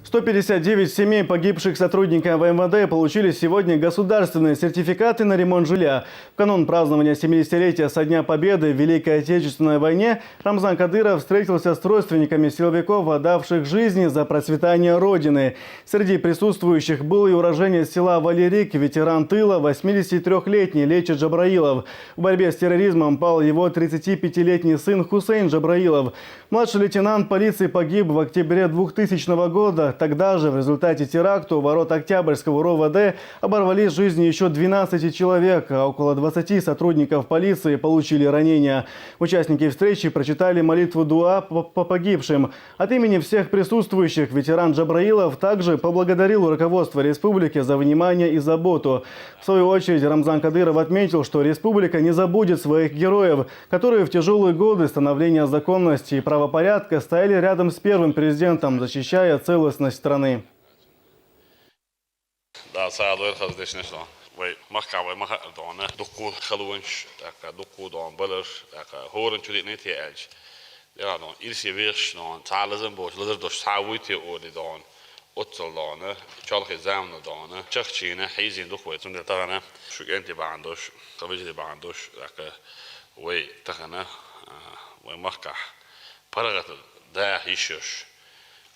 159 семей погибших сотрудников МВД получили сегодня государственные сертификаты на ремонт жилья. В канун празднования 70-летия со Дня Победы в Великой Отечественной войне Рамзан Кадыров встретился с родственниками силовиков, отдавших жизни за процветание Родины. Среди присутствующих был и уроженец села Валерик, ветеран тыла, 83-летний Лечи Джабраилов. В борьбе с терроризмом пал его 35-летний сын Хусейн Джабраилов. Младший лейтенант полиции погиб в октябре 2000 года. Тогда же в результате теракта у ворот Октябрьского РОВД оборвались жизни еще 12 человек, а около 20 сотрудников полиции получили ранения. Участники встречи прочитали молитву дуа по погибшим. От имени всех присутствующих ветеран Джабраилов также поблагодарил руководство республики за внимание и заботу. В свою очередь Рамзан Кадыров отметил, что республика не забудет своих героев, которые в тяжелые годы становления законности и правопорядка стояли рядом с первым президентом, защищая целостность страны.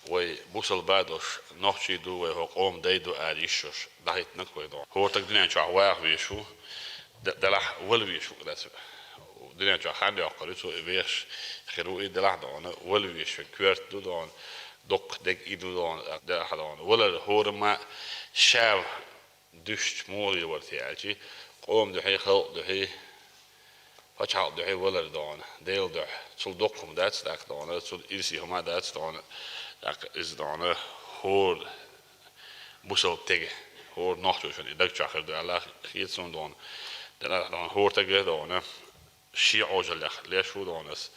وي بوصل بعدش نحشي دو وقوم دايدو عريشش دهيت نكويدو هو تقدرين شو عواق بيشو دلح ول بيشو كلاس دنيا شو خاندي أقريتو إبيش خيروي دلح دون ول بيشو كويرت دو دون دق دق إيدو دون دلح دون ولا هو ما شاو دشت موري ورتي عجي قوم دحي خلق دحي فشل دحي ولا دون ديل دح شل دقهم داتس داك دون شل إرسي هما داتس دون is dan hoor moesel tegen hoor nog dus en dat je gaat daar iets zo dan dan hoort tegen dan zie ozelig lees hoe dan is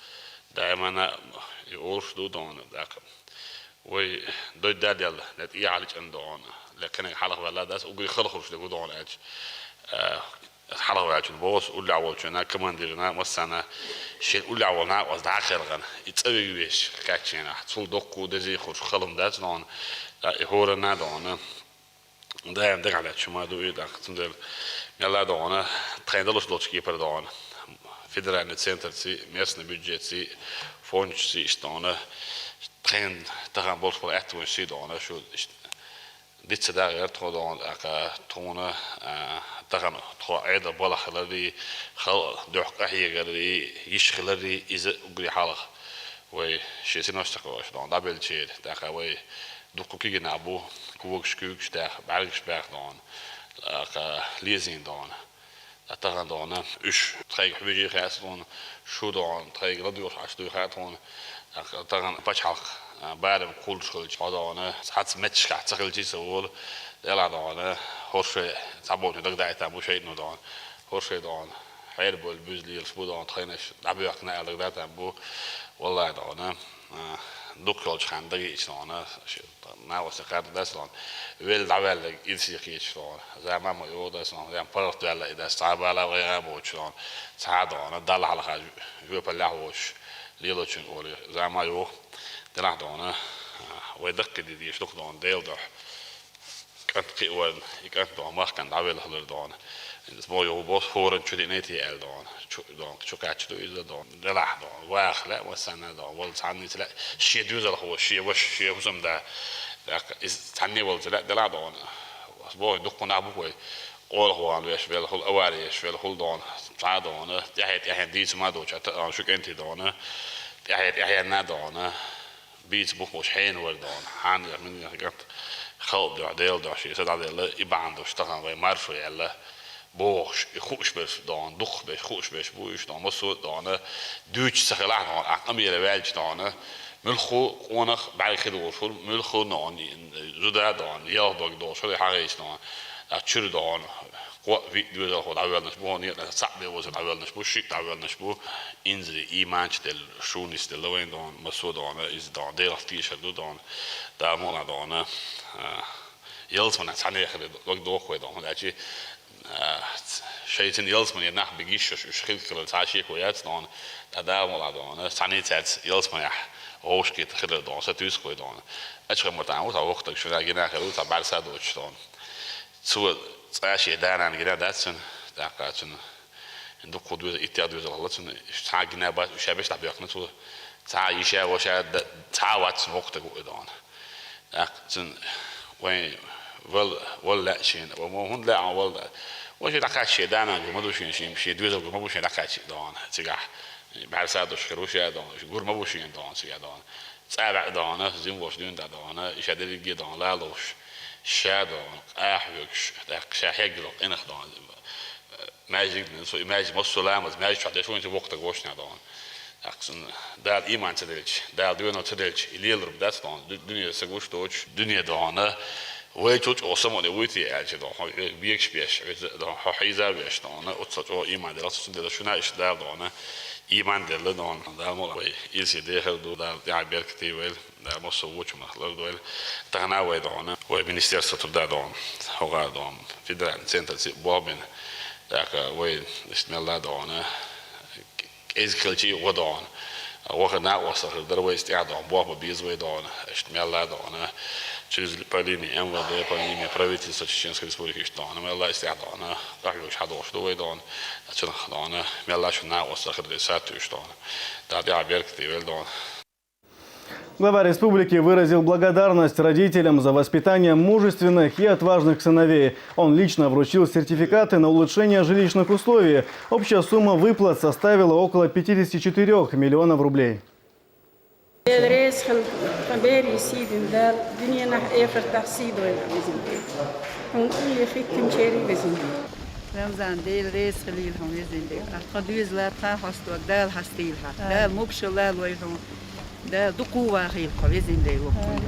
daar maar je oors doet dan dat we dat dat net iets en dan lekker een half wel dat is ook weer geloof ik dan het الحلقة واجد بوس ولا وجهنا كمان ديرنا مثلا شيء ولا ونا was daar gaan iets wees kijken naar het voelt ook goed dat je goed gelom dat dan horen na dan daar daar gaat je maar doe je dat toen de ja dan trainer los keeper dan federal het center zie meestal budget zie fonds zie staan train daar gaan bos voor echt zie dan zo dit ze daar het gewoon tonen daar gaan عيدا بلا خلالي دوح أحيي قالي يش خلالي إذا أقولي حالك وشيء سنوستقوش دون دابل شيء داخل وي دوكو كي نابو كوكش كوكش داخ بعرفش باخ دون ليزين دون أتغن دون إيش تري حبيجي خاص دون شو دون تري راديو خاص دون خاص دون أتغن باش حالك بعد كل شغل دون حتى متش خاص شغل جي سوول يلا دون هورشي تعبوا تقدر تعبوا شيء إنه دون هورشي دون حيربوا البوزلي الفبو دون تخينش لعبوا يقنع تقدر تعبوا والله دون دوكلش خان دقيقة دون ناوس قاعد داس دون ويل دعوال يلسيقيش دون زي ما يودا دون زي بارت ولا إذا استعب على غير بوش دون سعد دون دل على خاج يوب اللحوش ليلوشين قولي زي ما يو دلع دون ويدق ديش دوك دون ديل دوح كانت قوة كانت دون ما كان دعوال هلر دون اسمه يو بوس فورن شو دينيتي ال دون شو كاتش دو إذا دون دلع دون واخلا وسنة دون والتعني تلا شيء دوزل هو شيء وش شيء وسم ده إز تعني والتلا دلع دون اسمه دكتور أبوه قول هو عنده يشفيل هو أواري يشفيل هو دون تعال دون يحيى ديس ما دوش شو كنتي دون يحيى نادون بيت بوك مش حين وردون حان من كانت خالد دو عديل دو شيء سد عديل يبان دو اشتغل وي مارفو يلا بوش يخوش بس دون دخ بس خوش بس بوش دون مسود دون دوتش سخلاح دون أقامي الوالج دون ملخو قونخ بعد كده وصل ملخو نون زودا دون ياخدك دون شو حاجة دون أشير دون قوة فيديو ده هو دعوة نشبوه نية صعب يوصل دعوة نشبوه شيء دعوة نشبوه إنزل إيمانش دل شونيس دل لوين دون مسود دون إز دون دير اختيش هدو دون دا مونا دون يلزمنا ثانية خلي دوق دون لأجي شيء يلزمنا ينح بيجيش شخيل كل تعشيق ويات دون دا مونا دون ثانية تات يلزمنا Oskit khildan sa tüs koydan. Açık matan o ta vakti şuna gene kadar ta barsa doçtan. Su aşı danan gene dersin. Dakatın. Inde kodu ihtiyacı Allah'ın ta gene baş şabeş tabi yakın su. Ta işe o şey ta vat vakti koydan. Dakatın وين ولا شيء ومهون لا ولا وش دقات شيء دانا ما دوش شيء دوزو ما بوش دقات شيء دان تجاه بعد ساعة دوش كروش يا دان جور ما بوش دان تجاه دان سابع دان زين وش دون دان يشد لي دان لا لوش شادان أحيوش دق شاحيق لو إن خدان ماجيك نسو ماجي مسلام ماجي شو ده شو أنت وقت قوش ندان أقصن دال إيمان تدرج دال ديونا تدرج اللي يلرب دات دان دنيا سقوش دوش دنيا دانه ويجوج أصلا ده ويتي أجد ده بيكش بيش ده حيزة بيش دانه أتصل إيمان ده راسه ده شو نايش ده دانه إيمان ده دانه ده مولا يلسي ده هردو ده عبير كتير ويل ده مصوّوش مخلوق ده تغنى دانه ومنستير ستر ده دانه هو دانه في ده سنتر بابين ده ويل بسم الله دانه إزكالشي ودان وقت ناقصه دروي استعدام بوه بيزوي دان اشتمال دان через полине МВД полине правительства Чеченской Республики Штан мелла استعدام راحوا حدوش دوي دان عشان دان مелла شو ناقصه خدسات штан да عبير كتير دان. Глава республики выразил благодарность родителям за воспитание мужественных и отважных сыновей. Он лично вручил сертификаты на улучшение жилищных условий. Общая сумма выплат составила около 54 миллионов рублей. رمزان ديل ريس خليلهم يزين قدوز لا تاخستوا دال حستيلها دال مبشر لا لويهم ده دقوا خيل قوي زين ديلهم